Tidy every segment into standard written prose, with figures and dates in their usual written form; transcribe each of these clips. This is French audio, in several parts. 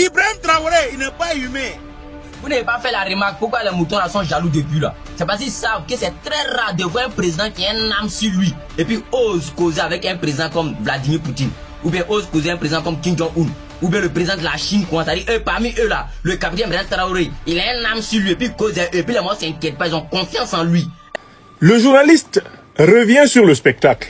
Ibrahim Traoré, il n'est pas humain. Vous n'avez pas fait la remarque pourquoi les moutons là sont jaloux depuis là. C'est parce qu'ils savent que c'est très rare de voir un président qui a un âme sur lui et puis ose causer avec un président comme Vladimir Poutine ou bien ose causer un président comme Kim Jong-un ou bien le président de la Chine, c'est-à-dire parmi eux là, le capitaine Ibrahim Traoré, il a un âme sur lui et puis cause et puis les morts s'inquiètent pas, ils ont confiance en lui. Le journaliste revient sur le spectacle.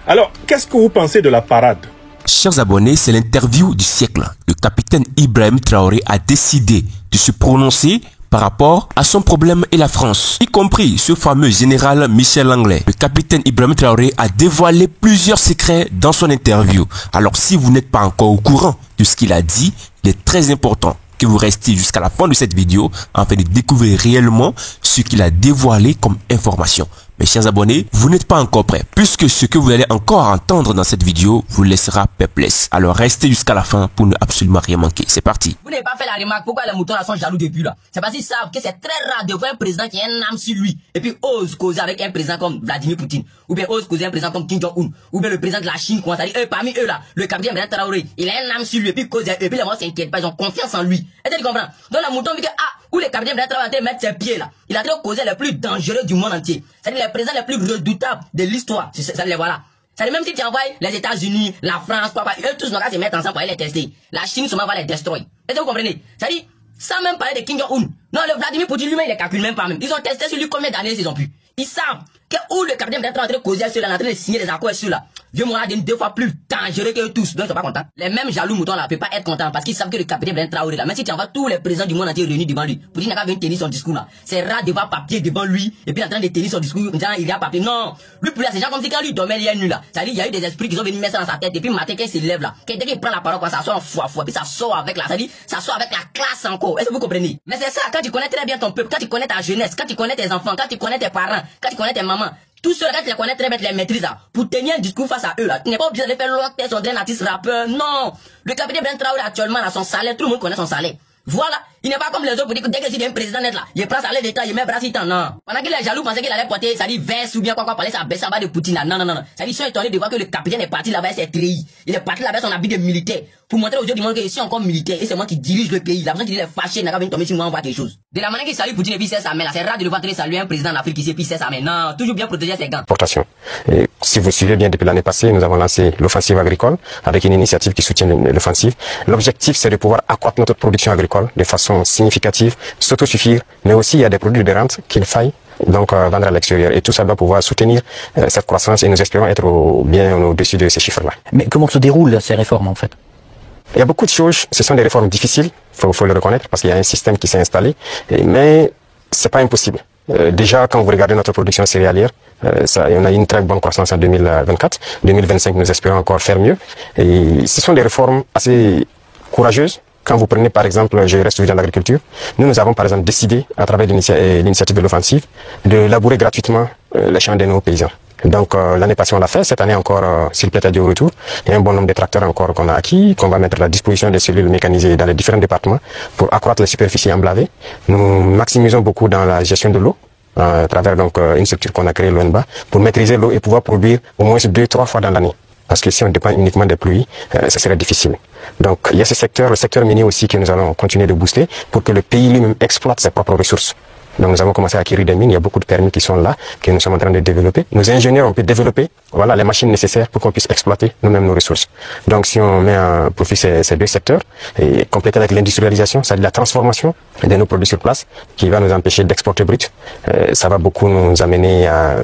Alors, qu'est-ce que vous pensez de la parade? Chers abonnés, c'est l'interview du siècle. Le capitaine Ibrahim Traoré a décidé de se prononcer par rapport à son problème et la France, y compris ce fameux général Michel Langlais. Le capitaine Ibrahim Traoré a dévoilé plusieurs secrets dans son interview. Alors si vous n'êtes pas encore au courant de ce qu'il a dit, il est très important que vous restiez jusqu'à la fin de cette vidéo afin de découvrir réellement ce qu'il a dévoilé comme information. Mes chers abonnés, vous n'êtes pas encore prêts, puisque ce que vous allez encore entendre dans cette vidéo vous laissera perplexe. Alors restez jusqu'à la fin pour ne absolument rien manquer. C'est parti. Vous n'avez pas fait la remarque pourquoi les moutons là sont jaloux depuis là. C'est parce qu'ils savent que c'est très rare de voir un président qui a un âme sur lui et puis ose causer avec un président comme Vladimir Poutine ou bien ose causer un président comme Kim Jong-un ou bien le président de la Chine, c'est-à-dire parmi eux là, le capitaine Ibrahim Traoré, il a un âme sur lui et puis cause et puis les morts s'inquiètent pas, ils ont confiance en lui. Est-ce que tu comprends? Donc le mouton dit que où le capitaine Ibrahim Traoré a mettre ses pieds là, il a trop causé les plus dangereux du monde entier. C'est-à-dire les présidents les plus redoutables de l'histoire. Ça les voilà. C'est-à-dire même si tu envoies les États-Unis, la France, eux tous n'ont qu'à se mettre ensemble pour aller les tester. La Chine seulement va les destroyer. Est-ce que vous comprenez? C'est-à-dire, sans même parler de Kim Jong-un. Non, le Vladimir Poutine lui-même, il les calcule même pas même. Ils ont testé sur lui combien d'années ils ont pu. Ils savent que où le capitaine est en train de causer sur là, en train de signer des accords sur là. Vieux mon adine 2 fois plus dangereux que eux tous. Donc ils sont pas contents. Les mêmes jaloux moutons là peuvent pas être contents parce qu'ils savent que le capitaine Ibrahim Traoré là, même si tu envoies tous les présidents du monde entier réunis devant lui, Poutine n'a qu'à venir tenir son discours là. C'est rare de voir papier devant lui et puis en train de tenir son discours, en disant il y a papier. Non, lui pour là c'est genre comme si quand lui dormait hier nuit là. C'est-à-dire il y a eu des esprits qui sont venus mettre ça dans sa tête et puis matin quand il se lève là, dès qu'il prend la parole quoi, ça sort en foi, puis ça sort avec la, c'est-à-dire ça sort avec la classe encore. Est-ce que vous comprenez? Mais c'est ça quand tu connais très bien ton peuple, quand tu connais ta jeunesse, quand tu connais tes enfants, quand tu connais tes parents, quand tu connais tes mamans. Tout cela, quand tu les connais très bien, tu les maîtrises là. Pour tenir un discours face à eux là, tu n'es pas obligé de faire l'autre test sur un artiste rappeur. Non. Le capitaine Ibrahim Traoré actuellement a son salaire, tout le monde connaît son salaire. Voilà. Il n'est pas comme les autres pour dire que dès que s'il y a un président net là, il prend salaire d'État, il met bras temps. Non. Pendant qu'il est jaloux, pensait qu'il allait porter, ça dit veste ou bien quoi parler, ça baisse en bas de Poutine là. Non. Ça dit, ils sont étonnés de voir que le capitaine est parti là-bas, c'est treillis. Il est parti là-bas son habit de militaire. Pour montrer aux yeux du monde que je suis encore militaire et c'est moi qui dirige le pays. La personne qui dit les fâchés n'a qu'à venir tomber sur moi, on voit quelque chose. De la manière qu'il salue Poutine et puis c'est sa main là, c'est rare de le voir saluer un président d'Afrique ici et puis c'est sa main. Non, toujours bien protéger ses gants. Et si vous suivez bien depuis l'année passée, nous avons lancé l'offensive agricole avec une initiative qui soutient l'offensive. L'objectif c'est de pouvoir accroître notre production agricole de façon significative, s'autosuffire, mais aussi il y a des produits de rente qu'il faille donc vendre à l'extérieur et tout ça doit pouvoir soutenir cette croissance et nous espérons être bien au-dessus de ces chiffres-là. Mais comment se déroulent ces réformes en fait? Il y a beaucoup de choses, ce sont des réformes difficiles, faut le reconnaître parce qu'il y a un système qui s'est installé, mais c'est pas impossible. Déjà, quand vous regardez notre production céréalière, on a eu une très bonne croissance en 2024. 2025, nous espérons encore faire mieux. Et ce sont des réformes assez courageuses. Quand vous prenez par exemple, je reste dans l'agriculture, nous avons par exemple décidé, à travers l'initiative de l'offensive, de labourer gratuitement les champs de nos paysans. Donc l'année passée on l'a fait, cette année encore, s'il plaît à Dieu au retour, il y a un bon nombre de tracteurs encore qu'on a acquis, qu'on va mettre à la disposition des cellules mécanisées dans les différents départements pour accroître les superficies emblavées. Nous maximisons beaucoup dans la gestion de l'eau, à travers donc une structure qu'on a créée, l'ONBA, pour maîtriser l'eau et pouvoir produire au moins 2-3 fois dans l'année. Parce que si on dépend uniquement des pluies, ça serait difficile. Donc il y a ce secteur, le secteur minier aussi que nous allons continuer de booster pour que le pays lui-même exploite ses propres ressources. Donc nous avons commencé à acquérir des mines, il y a beaucoup de permis qui sont là, que nous sommes en train de développer. Nos ingénieurs, on peut développer les machines nécessaires pour qu'on puisse exploiter nous-mêmes nos ressources. Donc si on met en profit ces deux secteurs, et compléter avec l'industrialisation, c'est-à-dire la transformation de nos produits sur place, qui va nous empêcher d'exporter brut, ça va beaucoup nous amener à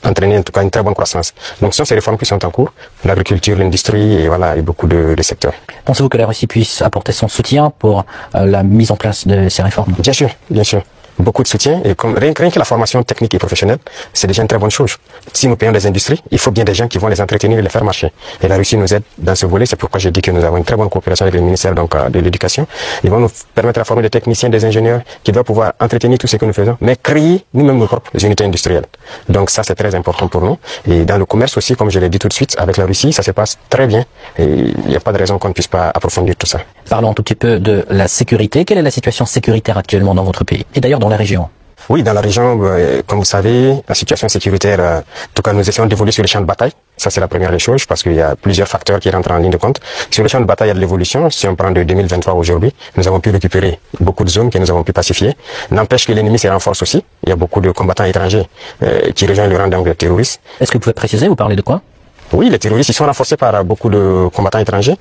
entraîner en tout cas une très bonne croissance. Donc ce sont ces réformes qui sont en cours, l'agriculture, l'industrie et beaucoup de secteurs. Pensez-vous que la Russie puisse apporter son soutien pour la mise en place de ces réformes? Bien sûr, bien sûr. Beaucoup de soutien et rien que la formation technique et professionnelle, c'est déjà une très bonne chose. Si nous payons des industries, il faut bien des gens qui vont les entretenir et les faire marcher. Et la Russie nous aide dans ce volet, c'est pourquoi j'ai dit que nous avons une très bonne coopération avec le ministère de l'éducation. Ils vont nous permettre de former des techniciens, des ingénieurs qui doivent pouvoir entretenir tout ce que nous faisons, mais créer nous-mêmes nos propres unités industrielles. Donc ça c'est très important pour nous. Et dans le commerce aussi, comme je l'ai dit tout de suite, avec la Russie, ça se passe très bien et il n'y a pas de raison qu'on ne puisse pas approfondir tout ça. Parlons un tout petit peu de la sécurité. Quelle est la situation sécuritaire actuellement dans votre pays et d'ailleurs dans la région? Oui, dans la région, comme vous savez, la situation sécuritaire, en tout cas, nous essayons d'évoluer sur les champs de bataille. Ça, c'est la première des choses, parce qu'il y a plusieurs facteurs qui rentrent en ligne de compte. Sur les champs de bataille, il y a de l'évolution. Si on prend de 2023 aujourd'hui, nous avons pu récupérer beaucoup de zones que nous avons pu pacifier. N'empêche que l'ennemi se renforce aussi. Il y a beaucoup de combattants étrangers qui rejoignent le rang des terroristes. Est-ce que vous pouvez préciser, vous parlez de quoi? Oui, les terroristes, ils sont renforcés par beaucoup de combattants étrangers,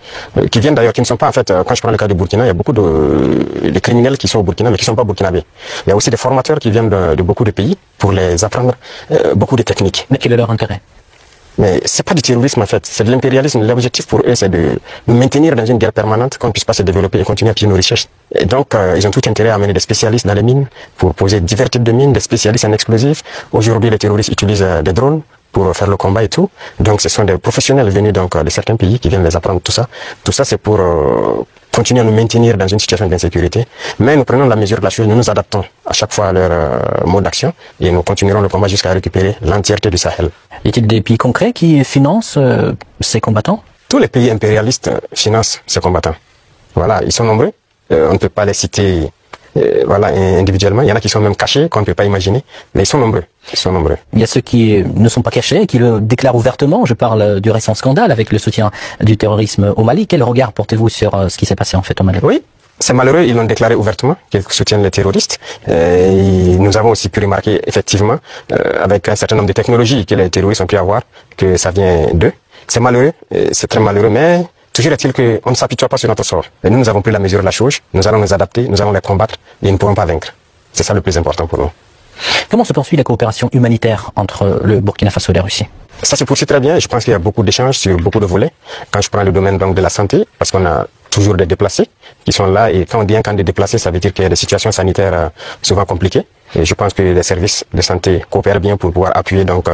qui viennent d'ailleurs, qui ne sont pas, en fait, quand je prends le cas du Burkina, il y a beaucoup de criminels qui sont au Burkina, mais qui ne sont pas burkinabés. Il y a aussi des formateurs qui viennent de beaucoup de pays pour les apprendre beaucoup de techniques. Mais quel est leur intérêt? Mais c'est pas du terrorisme, en fait, c'est de l'impérialisme. L'objectif pour eux, c'est de nous maintenir dans une guerre permanente, qu'on ne puisse pas se développer et continuer à piller nos richesses. Et donc, ils ont tout intérêt à amener des spécialistes dans les mines pour poser divers types de mines, des spécialistes en explosifs. Aujourd'hui, les terroristes utilisent des drones pour faire le combat et tout. Donc, ce sont des professionnels venus donc de certains pays qui viennent les apprendre tout ça. Tout ça, c'est pour continuer à nous maintenir dans une situation d'insécurité. Mais nous prenons la mesure de la chose, nous nous adaptons à chaque fois à leur mode d'action et nous continuerons le combat jusqu'à récupérer l'entièreté du Sahel. Y a-t-il des pays concrets qui financent ces combattants? Tous les pays impérialistes financent ces combattants. Voilà, ils sont nombreux. On ne peut pas les citer voilà, individuellement. Il y en a qui sont même cachés, qu'on ne peut pas imaginer. Mais ils sont nombreux. Ils sont nombreux. Il y a ceux qui ne sont pas cachés, qui le déclarent ouvertement. Je parle du récent scandale avec le soutien du terrorisme au Mali. Quel regard portez-vous sur ce qui s'est passé en fait au Mali? Oui, c'est malheureux. Ils l'ont déclaré ouvertement qu'ils soutiennent les terroristes. Et nous avons aussi pu remarquer effectivement, avec un certain nombre de technologies que les terroristes ont pu avoir, que ça vient d'eux. C'est malheureux, c'est très malheureux, mais toujours est-il qu'on ne s'apitoie pas sur notre sort. Et nous avons pris la mesure de la chose, nous allons nous adapter, nous allons les combattre et ils ne pourront pas vaincre. C'est ça le plus important pour nous. Comment se poursuit la coopération humanitaire entre le Burkina Faso et la Russie? Ça se poursuit très bien et je pense qu'il y a beaucoup d'échanges sur beaucoup de volets. Quand je prends le domaine donc de la santé, parce qu'on a toujours des déplacés qui sont là et quand on dit un camp de déplacés, ça veut dire qu'il y a des situations sanitaires souvent compliquées. Et je pense que les services de santé coopèrent bien pour pouvoir appuyer donc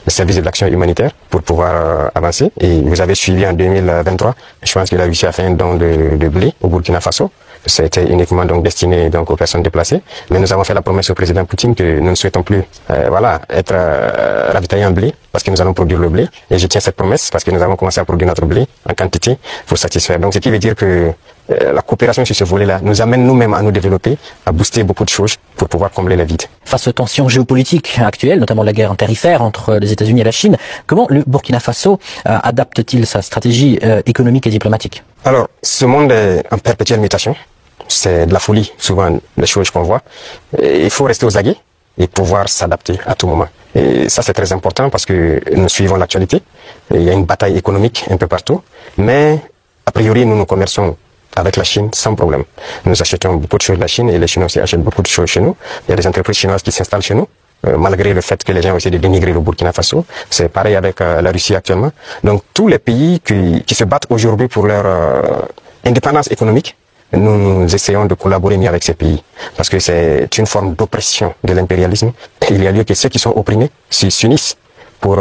les services de l'action humanitaire pour pouvoir avancer. Et vous avez suivi en 2023, je pense que la Russie a fait un don de blé au Burkina Faso. C'était uniquement donc destiné donc aux personnes déplacées. Mais nous avons fait la promesse au président Poutine que nous ne souhaitons plus voilà, être ravitaillés en blé parce que nous allons produire le blé. Et je tiens cette promesse parce que nous avons commencé à produire notre blé en quantité pour satisfaire. Donc ce qui veut dire que la coopération sur ce volet-là nous amène nous-mêmes à nous développer, à booster beaucoup de choses pour pouvoir combler les vides. Face aux tensions géopolitiques actuelles, notamment la guerre tarifaire entre les États-Unis et la Chine, comment le Burkina Faso adapte-t-il sa stratégie économique et diplomatique? Alors, ce monde est en perpétuelle mutation. C'est de la folie, souvent, les choses qu'on voit. Et il faut rester aux aguets et pouvoir s'adapter à tout moment. Et ça, c'est très important parce que nous suivons l'actualité. Il y a une bataille économique un peu partout. Mais, a priori, nous commerçons avec la Chine sans problème. Nous achetons beaucoup de choses de la Chine et les Chinois aussi achètent beaucoup de choses chez nous. Il y a des entreprises chinoises qui s'installent chez nous, malgré le fait que les gens essaient de dénigrer le Burkina Faso. C'est pareil avec la Russie actuellement. Donc tous les pays qui se battent aujourd'hui pour leur indépendance économique, nous essayons de collaborer mieux avec ces pays. Parce que c'est une forme d'oppression de l'impérialisme. Il y a lieu que ceux qui sont opprimés s'unissent pour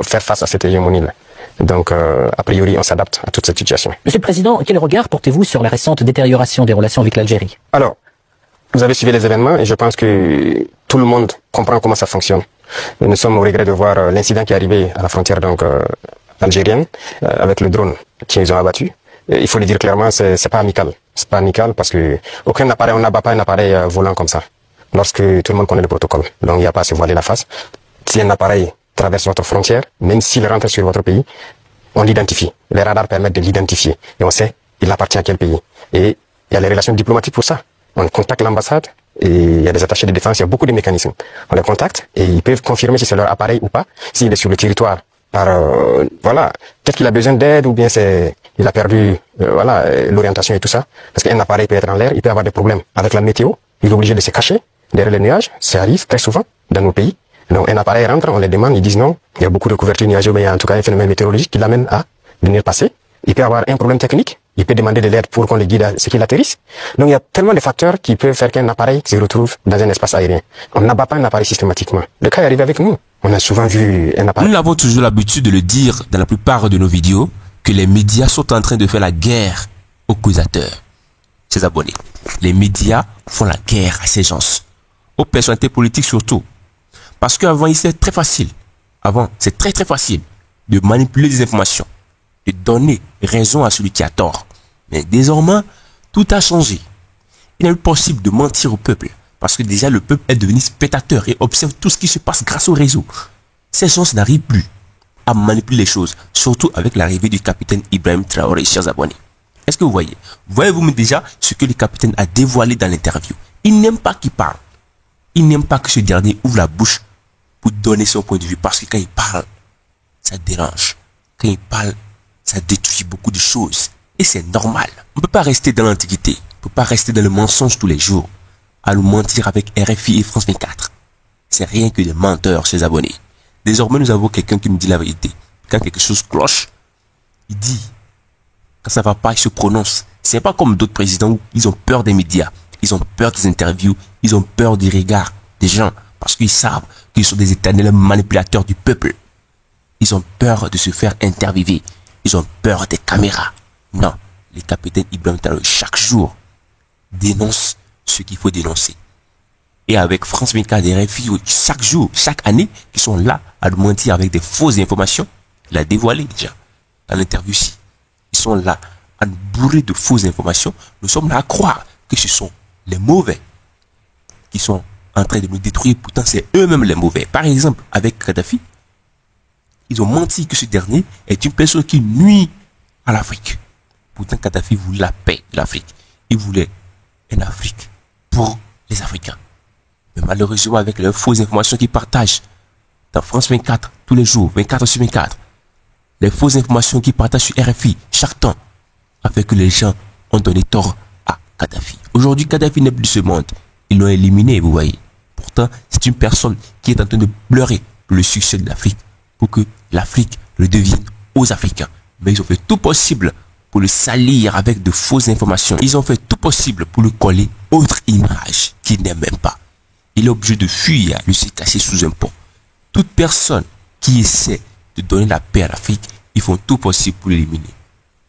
faire face à cette hégémonie-là. Donc, a priori, on s'adapte à toute cette situation. Monsieur le Président, quel regard portez-vous sur la récente détérioration des relations avec l'Algérie? Alors, vous avez suivi les événements et je pense que tout le monde comprend comment ça fonctionne. Nous sommes au regret de voir l'incident qui est arrivé à la frontière donc algérienne avec le drone qu'ils ont abattu. Il faut le dire clairement, c'est pas amical. C'est pas amical parce que aucun appareil, on n'abat pas un appareil volant comme ça. Lorsque tout le monde connaît le protocole. Donc, il n'y a pas à se voiler la face. Si un appareil traverse votre frontière, même s'il rentre sur votre pays, on l'identifie. Les radars permettent de l'identifier. Et on sait, il appartient à quel pays. Et il y a les relations diplomatiques pour ça. On contacte l'ambassade et il y a des attachés de défense, il y a beaucoup de mécanismes. On les contacte et ils peuvent confirmer si c'est leur appareil ou pas, s'il est sur le territoire. Voilà, peut-être qu'il a besoin d'aide ou bien il a perdu voilà l'orientation et tout ça. Parce qu'un appareil peut être en l'air, il peut avoir des problèmes avec la météo. Il est obligé de se cacher derrière les nuages. Ça arrive très souvent dans nos pays. Donc un appareil rentre, on les demande, ils disent non. Il y a beaucoup de couverture nuageuse, mais il y a en tout cas un phénomène météorologique qui l'amène à venir passer. Il peut avoir un problème technique. Il peut demander de l'aide pour qu'on le guide à ce qu'il atterrisse. Donc il y a tellement de facteurs qui peuvent faire qu'un appareil se retrouve dans un espace aérien. On n'abat pas un appareil systématiquement. Le cas est arrivé avec nous. On a souvent vu un appareil. Nous avons toujours l'habitude de le dire dans la plupart de nos vidéos que les médias sont en train de faire la guerre aux causateurs. Ses abonnés. Les médias font la guerre à ces gens. Aux personnalités politiques surtout. Parce qu'avant, c'est très facile. Avant, c'est très facile de manipuler des informations, de donner raison à celui qui a tort. Mais désormais, tout a changé. Il n'est plus possible de mentir au peuple Parce que déjà, le peuple est devenu spectateur et observe tout ce qui se passe grâce au réseau. Ces gens n'arrivent plus à manipuler les choses, surtout avec l'arrivée du capitaine Ibrahim Traoré, chers abonnés. Est-ce que vous voyez? Voyez-vous déjà ce que le capitaine a dévoilé dans l'interview? Il n'aime pas qu'il parle. Il n'aime pas que ce dernier ouvre la bouche pour donner son point de vue. Parce que quand il parle, ça dérange. Quand il parle, ça détruit beaucoup de choses. Et c'est normal. On ne peut pas rester dans l'antiquité. On ne peut pas rester dans le mensonge tous les jours. À nous mentir avec RFI et France 24. C'est rien que des menteurs, ces abonnés. Désormais, nous avons quelqu'un qui nous dit la vérité. Quand quelque chose cloche, il dit. Quand ça va pas, il se prononce. C'est pas comme d'autres présidents où ils ont peur des médias. Ils ont peur des interviews. Ils ont peur du regard des gens. Parce qu'ils savent qu'ils sont des éternels manipulateurs du peuple. Ils ont peur de se faire interviewer. Ils ont peur des caméras. Non. Les capitaines Ibrahim Traoré, chaque jour, dénoncent ce qu'il faut dénoncer. Et avec France 24 et RFI, chaque jour, chaque année, qui sont là à nous mentir avec des fausses informations, il a dévoilé déjà dans l'interview-ci. Ils sont là à nous bourrer de fausses informations. Nous sommes là à croire que ce sont les mauvais qui sont en train de nous détruire. Pourtant, c'est eux-mêmes les mauvais. Par exemple, avec Kadhafi, ils ont menti que ce dernier est une personne qui nuit à l'Afrique. Pourtant, Kadhafi voulait la paix de l'Afrique. Il voulait une Afrique pour les Africains. Mais malheureusement, avec les fausses informations qu'ils partagent dans France 24, tous les jours, 24 sur 24, les fausses informations qu'ils partagent sur RFI, chaque temps, a fait que les gens ont donné tort à Kadhafi. Aujourd'hui, Kadhafi n'est plus de ce monde. Ils l'ont éliminé, vous voyez. Pourtant, c'est une personne qui est en train de pleurer pour le succès de l'Afrique, pour que l'Afrique redevienne aux Africains. Mais ils ont fait tout possible pour le salir avec de fausses informations. Ils ont fait tout possible pour le coller autre image qu'il n'aime même pas. Il est obligé de fuir, lui se cacher sous un pont. Toute personne qui essaie de donner la paix à l'Afrique, ils font tout possible pour l'éliminer.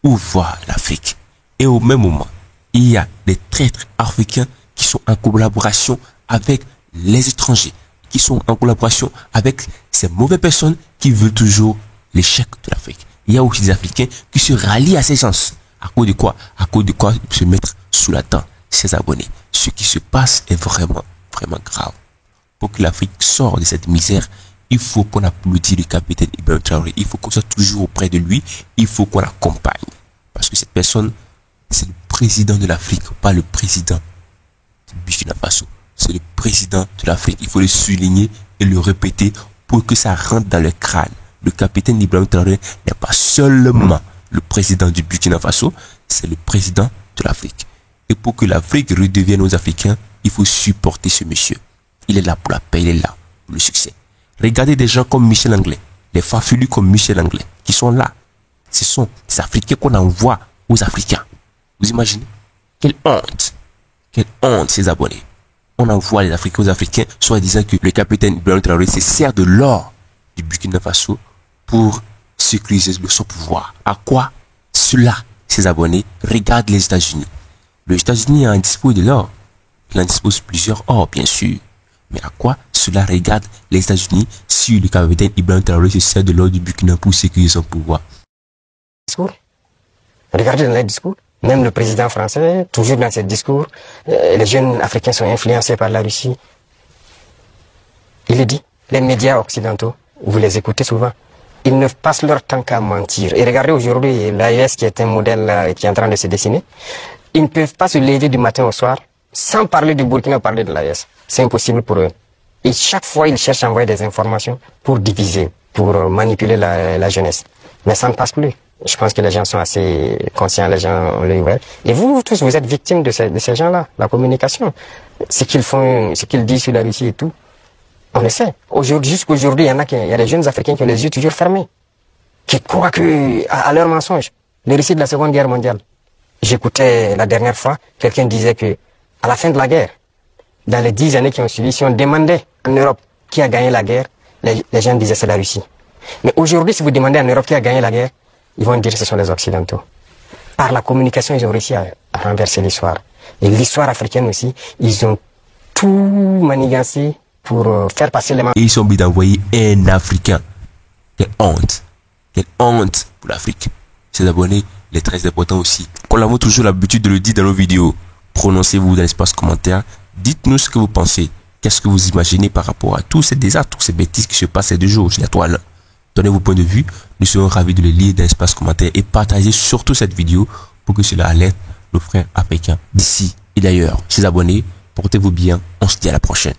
Où va l'Afrique? Et au même moment, il y a des traîtres africains qui sont en collaboration avec les étrangers, qui sont en collaboration avec ces mauvaises personnes qui veulent toujours l'échec de l'Afrique. Il y a aussi des Africains qui se rallient à ces gens. À cause de quoi? À cause de quoi se mettre sous la dent, ses abonnés. Ce qui se passe est vraiment grave. Pour que l'Afrique sorte de cette misère, il faut qu'on applaudisse le capitaine Ibrahim Traoré. Il faut qu'on soit toujours auprès de lui. Il faut qu'on l'accompagne. Parce que cette personne, c'est le président de l'Afrique, pas le président du Burkina Faso. C'est le président de l'Afrique. Il faut le souligner et le répéter pour que ça rentre dans le crâne. Le capitaine Ibrahim Traoré n'est pas seulement le président du Burkina Faso, c'est le président de l'Afrique. Et pour que l'Afrique redevienne aux Africains, il faut supporter ce monsieur. Il est là pour la paix, il est là pour le succès. Regardez des gens comme Michel Anglais, les farfelus comme Michel Anglais, qui sont là. Ce sont des Africains qu'on envoie aux Africains. Vous imaginez? Quelle honte ces abonnés. On envoie les Africains aux Africains, soit disant que le capitaine Ibrahim Traoré se sert de l'or du Burkina Faso pour sécuriser son pouvoir. À quoi cela, ses abonnés, regardent les États-Unis? Les États-Unis en disposent de l'or. Il en dispose plusieurs or, bien sûr. Mais à quoi cela regarde les États-Unis si le capitaine Ibrahim Traoré se sert de l'or du Burkina pour sécuriser son pouvoir? Regardez dans les discours. Même le président français, toujours dans ses discours, les jeunes Africains sont influencés par la Russie. Il est dit, les médias occidentaux, vous les écoutez souvent, ils ne passent leur temps qu'à mentir. Et regardez aujourd'hui l'AES qui est un modèle qui est en train de se dessiner. Ils ne peuvent pas se lever du matin au soir sans parler du Burkina, parler de l'AES. C'est impossible pour eux. Et chaque fois, ils cherchent à envoyer des informations pour diviser, pour manipuler la jeunesse. Mais ça ne passe plus. Je pense que les gens sont assez conscients, les gens ont l'œil ouvert. Et vous tous, vous êtes victimes de ces gens-là, la communication. Ce qu'ils font, ce qu'ils disent sur la Russie et tout, on le sait. Jusqu'aujourd'hui, il y a des jeunes Africains qui ont les yeux toujours fermés, qui croient à leurs mensonges. Les récits de la Seconde Guerre mondiale. J'écoutais la dernière fois, quelqu'un disait que à la fin de la guerre, dans les 10 années qui ont suivi, si on demandait en Europe qui a gagné la guerre, les gens disaient c'est la Russie. Mais aujourd'hui, si vous demandez en Europe qui a gagné la guerre, ils vont dire que ce sont les Occidentaux. Par la communication, ils ont réussi à renverser l'histoire. Et l'histoire africaine aussi, ils ont tout manigancé pour faire passer les mains. Et ils sont obligés d'envoyer un Africain. Quelle honte. Quelle honte pour l'Afrique. Ces abonnés, les très importants aussi. Comme l'avons toujours l'habitude de le dire dans nos vidéos, prononcez-vous dans l'espace commentaire Dites-nous ce que vous pensez. Qu'est-ce que vous imaginez par rapport à tous ces désastres, toutes ces bêtises qui se passent ces 2 jours sur la toile? Donnez vos points de vue. Nous serons ravis de les lire dans l'espace commentaire et partagez surtout cette vidéo pour que cela alerte nos frères africains d'ici et d'ailleurs. Chers abonnés, portez-vous bien. On se dit à la prochaine.